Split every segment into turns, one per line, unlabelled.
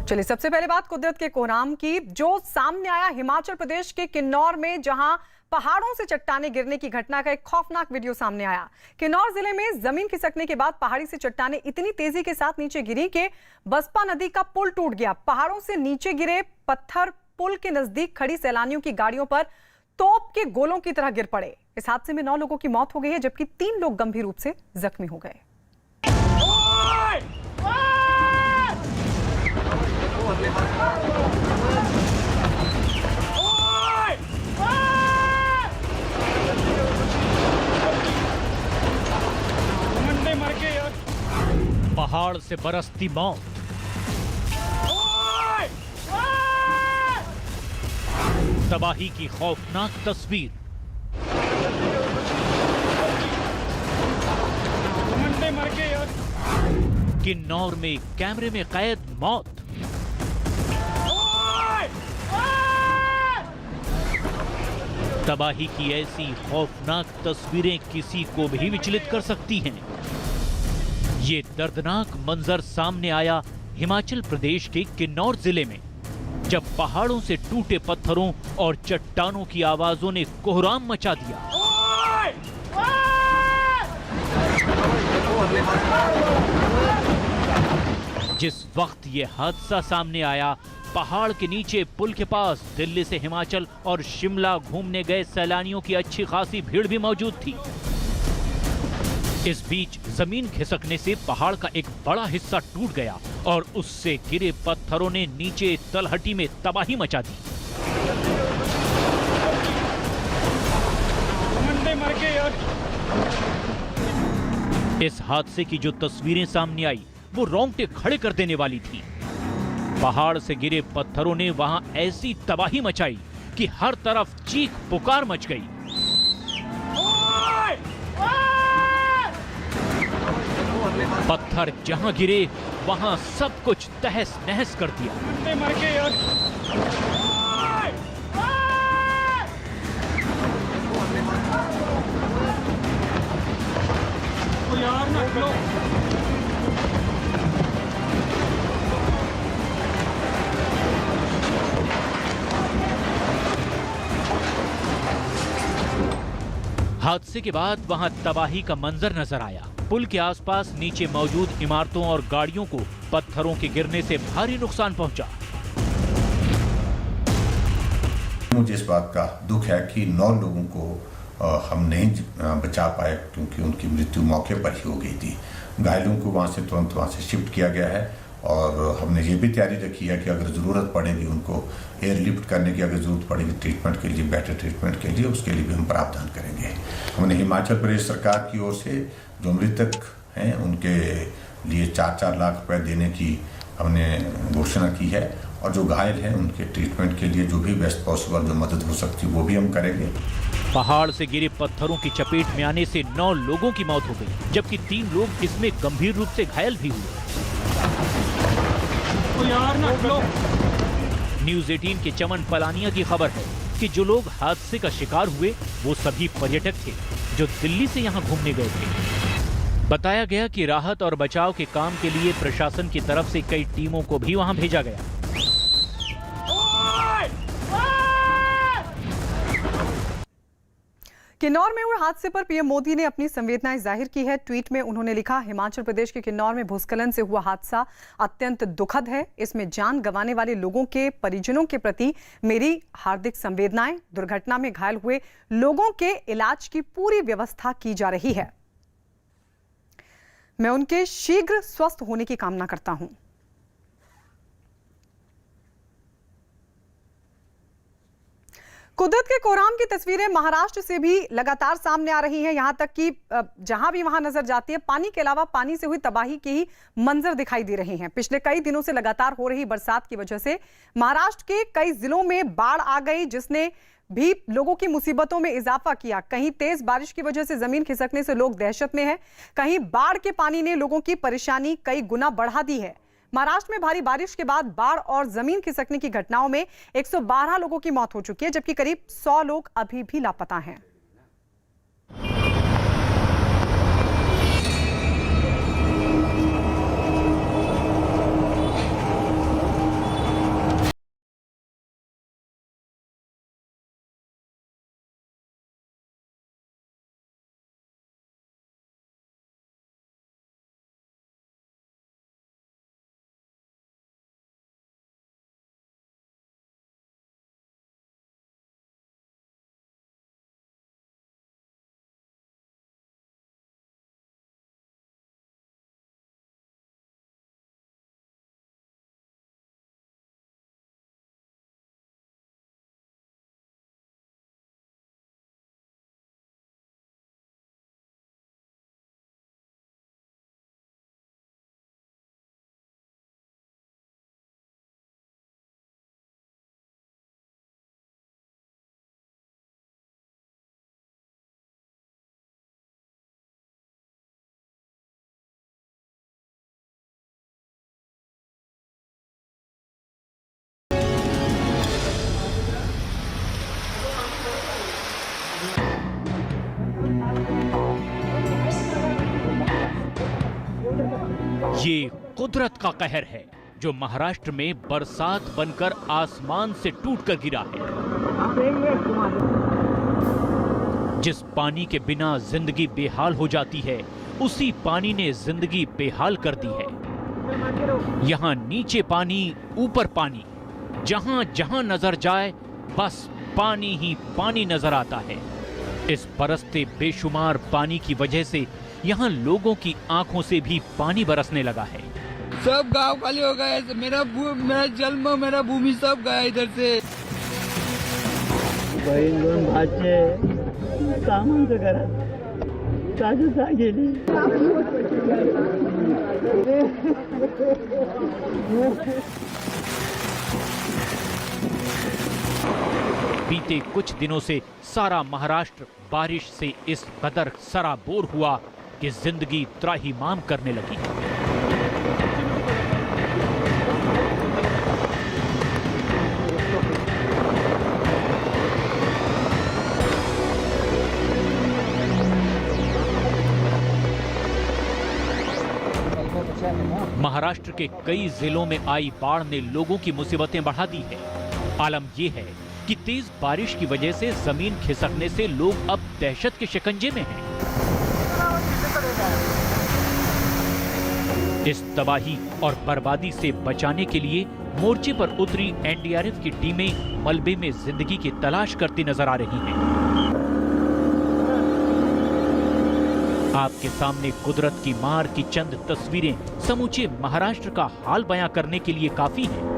चलिए सबसे पहले बात कुदरत के कोहराम की, जो सामने आया हिमाचल प्रदेश के किन्नौर में, जहां पहाड़ों से चट्टानें गिरने की घटना का एक खौफनाक वीडियो सामने आया। किन्नौर जिले में जमीन खिसकने के बाद पहाड़ी से चट्टानें इतनी तेजी के साथ नीचे गिरी कि बसपा नदी का पुल टूट गया। पहाड़ों से नीचे गिरे पत्थर पुल के नजदीक खड़ी सैलानियों की गाड़ियों पर तोप के गोलों की तरह गिर पड़े। इस हादसे में 9 लोगों की मौत हो गई है, जबकि 3 लोग गंभीर रूप से जख्मी हो गए।
पहाड़ से बरसती मौत, तबाही की खौफनाक तस्वीर। किन्नौर में कैमरे में कैद मौत। तबाही की ऐसी खौफनाक तस्वीरें किसी को भी विचलित कर सकती हैं। ये दर्दनाक मंजर सामने आया हिमाचल प्रदेश के किन्नौर जिले में, जब पहाड़ों से टूटे पत्थरों और चट्टानों की आवाजों ने कोहराम मचा दिया। जिस वक्त ये हादसा सामने आया, पहाड़ के नीचे पुल के पास दिल्ली से हिमाचल और शिमला घूमने गए सैलानियों की अच्छी खासी भीड़ भी मौजूद थी। इस बीच जमीन खिसकने से पहाड़ का एक बड़ा हिस्सा टूट गया और उससे गिरे पत्थरों ने नीचे तलहटी में तबाही मचा दी। इस हादसे की जो तस्वीरें सामने आई वो रोंगटे खड़े कर देने वाली थी। पहाड़ से गिरे पत्थरों ने वहां ऐसी तबाही मचाई कि हर तरफ चीख पुकार मच गई। पत्थर जहां गिरे वहां सब कुछ तहस नहस कर दिया। हादसे के बाद वहां तबाही का मंजर नजर आया। पुल के आसपास नीचे मौजूद इमारतों और गाड़ियों को पत्थरों के गिरने से भारी नुकसान पहुंचा।
मुझे इस बात का दुख है कि 9 लोगों को हम नहीं बचा पाए, क्योंकि उनकी मृत्यु मौके पर ही हो गई थी। घायलों को वहां से तुरंत वहां से शिफ्ट किया गया है और हमने ये भी तैयारी रखी है कि अगर ज़रूरत पड़ेगी उनको एयरलिफ्ट करने की, अगर ज़रूरत पड़ेगी ट्रीटमेंट के लिए, बेटर ट्रीटमेंट के लिए, उसके लिए भी हम प्रावधान करेंगे। हमने हिमाचल प्रदेश सरकार की ओर से जो मृतक हैं उनके लिए 4-4 लाख रुपए देने की हमने घोषणा की है और जो घायल हैं उनके ट्रीटमेंट के लिए जो भी बेस्ट पॉसिबल जो मदद हो सकती है वो भी हम करेंगे।
पहाड़ से गिरे पत्थरों की चपेट में आने से 9 लोगों की मौत हो गई, जबकि 3 लोग इसमें गंभीर रूप से घायल भी हुए। न्यूज़ 18 के चमन पलानिया की खबर है कि जो लोग हादसे का शिकार हुए वो सभी पर्यटक थे जो दिल्ली से यहाँ घूमने गए थे। बताया गया कि राहत और बचाव के काम के लिए प्रशासन की तरफ से कई टीमों को भी वहाँ भेजा गया।
किन्नौर में हुए हादसे पर पीएम मोदी ने अपनी संवेदनाएं जाहिर की है। ट्वीट में उन्होंने लिखा, हिमाचल प्रदेश के किन्नौर में भूस्खलन से हुआ हादसा अत्यंत दुखद है। इसमें जान गंवाने वाले लोगों के परिजनों के प्रति मेरी हार्दिक संवेदनाएं। दुर्घटना में घायल हुए लोगों के इलाज की पूरी व्यवस्था की जा रही है। मैं उनके शीघ्र स्वस्थ होने की कामना करता हूं। कुदरत के कोहराम की तस्वीरें महाराष्ट्र से भी लगातार सामने आ रही हैं। यहां तक कि जहां भी वहां नजर जाती है, पानी के अलावा पानी से हुई तबाही के ही मंजर दिखाई दे रहे हैं। पिछले कई दिनों से लगातार हो रही बरसात की वजह से महाराष्ट्र के कई जिलों में बाढ़ आ गई, जिसने भी लोगों की मुसीबतों में इजाफा किया। कहीं तेज बारिश की वजह से जमीन खिसकने से लोग दहशत में हैं, कहीं बाढ़ के पानी ने लोगों की परेशानी कई गुना बढ़ा दी है। महाराष्ट्र में भारी बारिश के बाद बाढ़ और जमीन खिसकने की घटनाओं में 112 लोगों की मौत हो चुकी है, जबकि करीब 100 लोग अभी भी लापता हैं।
ये कुदरत का कहर है जो महाराष्ट्र में बरसात बनकर आसमान से टूटकर गिरा है। जिस पानी के बिना जिंदगी बेहाल हो जाती है, उसी पानी ने जिंदगी बेहाल कर दी है। यहाँ नीचे पानी, ऊपर पानी, जहां जहां नजर जाए बस पानी ही पानी नजर आता है। इस बरसते बेशुमार पानी की वजह से यहाँ लोगों की आंखों से भी पानी बरसने लगा है।
सब गांव खाली हो गए, मेरा जन्म, मेरा भूमि सब गया इधर से।
बहीण भाचे कामांचं घरात ताजूचा गेली।
बीते कुछ दिनों से सारा महाराष्ट्र बारिश से इस कदर सराबोर हुआ कि जिंदगी त्राहिमाम करने लगी। महाराष्ट्र के कई जिलों में आई बाढ़ ने लोगों की मुसीबतें बढ़ा दी है। आलम यह है कि तेज बारिश की वजह से जमीन खिसकने से लोग अब दहशत के शिकंजे में हैं। इस तबाही और बर्बादी से बचाने के लिए मोर्चे पर उतरी एनडीआरएफ की टीमें मलबे में जिंदगी की तलाश करती नजर आ रही हैं। आपके सामने कुदरत की मार की चंद तस्वीरें समूचे महाराष्ट्र का हाल बयां करने के लिए काफी हैं।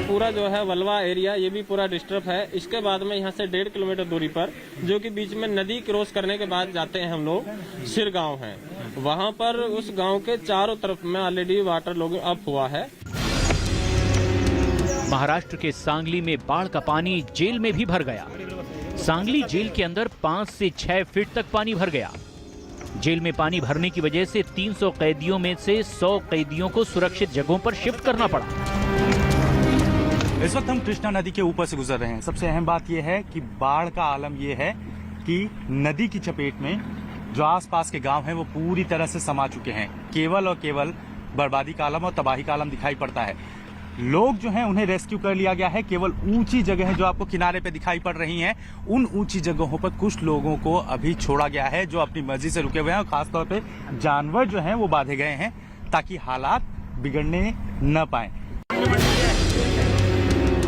पूरा जो है वलवा एरिया ये भी पूरा डिस्टर्ब है। इसके बाद में यहाँ से 1.5 किलोमीटर दूरी पर जो कि बीच में नदी क्रॉस करने के बाद जाते हैं हम लोग, सिर गांव है। वहाँ पर उस गांव के चारों तरफ में ऑलरेडी वाटर लोगिंग अप हुआ है।
महाराष्ट्र के सांगली में बाढ़ का पानी जेल में भी भर गया। सांगली जेल के अंदर 5 से 6 फीट तक पानी भर गया। जेल में पानी भरने की वजह से 300 कैदियों में से 100 कैदियों को सुरक्षित जगहों पर शिफ्ट करना पड़ा।
इस वक्त हम कृष्णा नदी के ऊपर से गुजर रहे हैं। सबसे अहम बात यह है कि बाढ़ का आलम यह है कि नदी की चपेट में जो आसपास के गांव हैं वो पूरी तरह से समा चुके हैं। केवल और केवल बर्बादी का आलम और तबाही का आलम दिखाई पड़ता है। लोग जो हैं उन्हें रेस्क्यू कर लिया गया है। केवल ऊंची जगह जो आपको किनारे पे दिखाई पड़ रही हैं, उन ऊंची जगहों पर कुछ लोगों को अभी छोड़ा गया है जो अपनी मर्जी से रुके हुए हैं और खासतौर पे जानवर जो हैं वो बांधे गए हैं ताकि हालात बिगड़ने न पाए।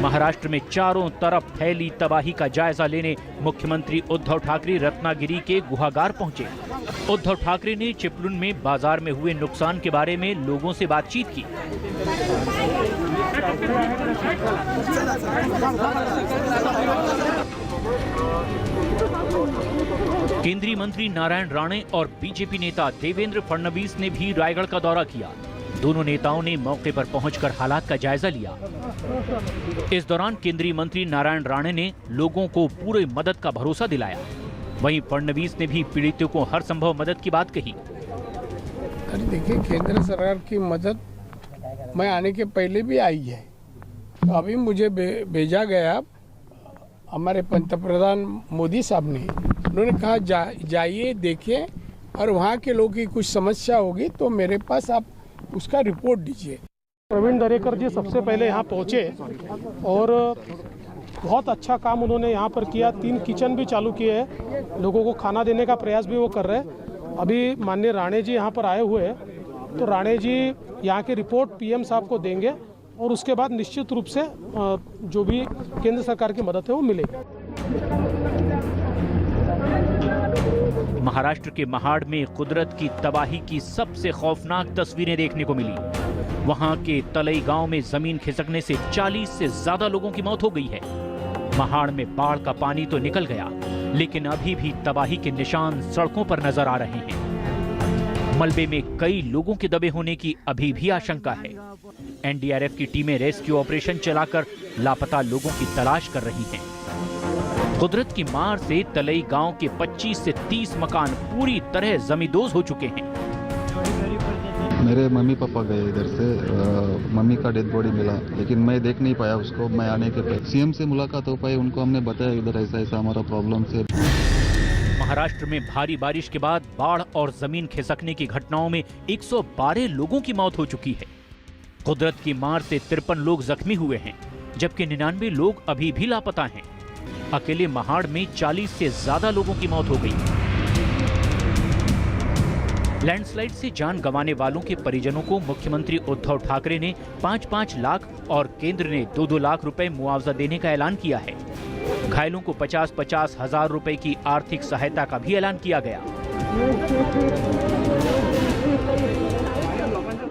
महाराष्ट्र में चारों तरफ फैली तबाही का जायजा लेने मुख्यमंत्री उद्धव ठाकरे रत्नागिरी के गुहागार पहुंचे। उद्धव ठाकरे ने चिपलुन में बाजार में हुए नुकसान के बारे में लोगों से बातचीत की। केंद्रीय मंत्री नारायण राणे और बीजेपी नेता देवेंद्र फडणवीस ने भी रायगढ़ का दौरा किया। दोनों नेताओं ने मौके पर पहुंचकर हालात का जायजा लिया। इस दौरान केंद्रीय मंत्री नारायण राणे ने लोगों को पूरी मदद का भरोसा दिलाया। वहीं फडणवीस ने भी पीड़ितों को हर संभव मदद की बात कही।
अरे देखिए, केंद्र सरकार की मदद मैं आने के पहले भी आई है। तो अभी मुझे भेजा गया हमारे पंतप्रधान मोदी साहब ने। उन्होंने कहा जाइए देखिए, और वहाँ के लोगों की कुछ समस्या होगी तो मेरे पास आप उसका रिपोर्ट दीजिए।
प्रवीण दरेकर जी सबसे पहले यहाँ पहुँचे और बहुत अच्छा काम उन्होंने यहाँ पर किया। 3 किचन भी चालू किए हैं, लोगों को खाना देने का प्रयास भी वो कर रहे हैं। अभी माननीय राणे जी यहाँ पर आए हुए हैं, तो राणे जी यहाँ की रिपोर्ट पीएम साहब को देंगे और उसके बाद निश्चित रूप से जो भी केंद्र सरकार की मदद है वो मिलेगी।
महाराष्ट्र के महाड़ में कुदरत की तबाही की सबसे खौफनाक तस्वीरें देखने को मिली। वहां के तलई गांव में जमीन खिसकने से 40 से ज्यादा लोगों की मौत हो गई है। महाड़ में बाढ़ का पानी तो निकल गया, लेकिन अभी भी तबाही के निशान सड़कों पर नजर आ रहे हैं। मलबे में कई लोगों के दबे होने की अभी भी आशंका है। एनडीआरएफ की टीमें रेस्क्यू ऑपरेशन चलाकर लापता लोगों की तलाश कर रही हैं। कुदरत की मार से तलई गांव के 25 से 30 मकान पूरी तरह जमींदोज हो चुके हैं।
मेरे मम्मी पापा गए इधर से, मम्मी का डेड बॉडी मिला, लेकिन मैं देख नहीं पाया उसको। मैं आने के पहले सीएम से मुलाकात हो पाई, उनको हमने बताया इधर ऐसा ऐसा हमारा प्रॉब्लम से।
महाराष्ट्र में भारी बारिश के बाद बाढ़ और जमीन खिसकने की घटनाओं में 112 लोगों की मौत हो चुकी है। कुदरत की मार से 53 लोग जख्मी हुए हैं, जबकि 99 लोग अभी भी लापता हैं। अकेले महाड़ में 40 से ज्यादा लोगों की मौत हो गई। लैंडस्लाइड से जान गंवाने वालों के परिजनों को मुख्यमंत्री उद्धव ठाकरे ने 5-5 लाख और केंद्र ने 2-2 लाख रुपए मुआवजा देने का ऐलान किया है। घायलों को 50-50 हजार रुपए की आर्थिक सहायता का भी ऐलान किया गया।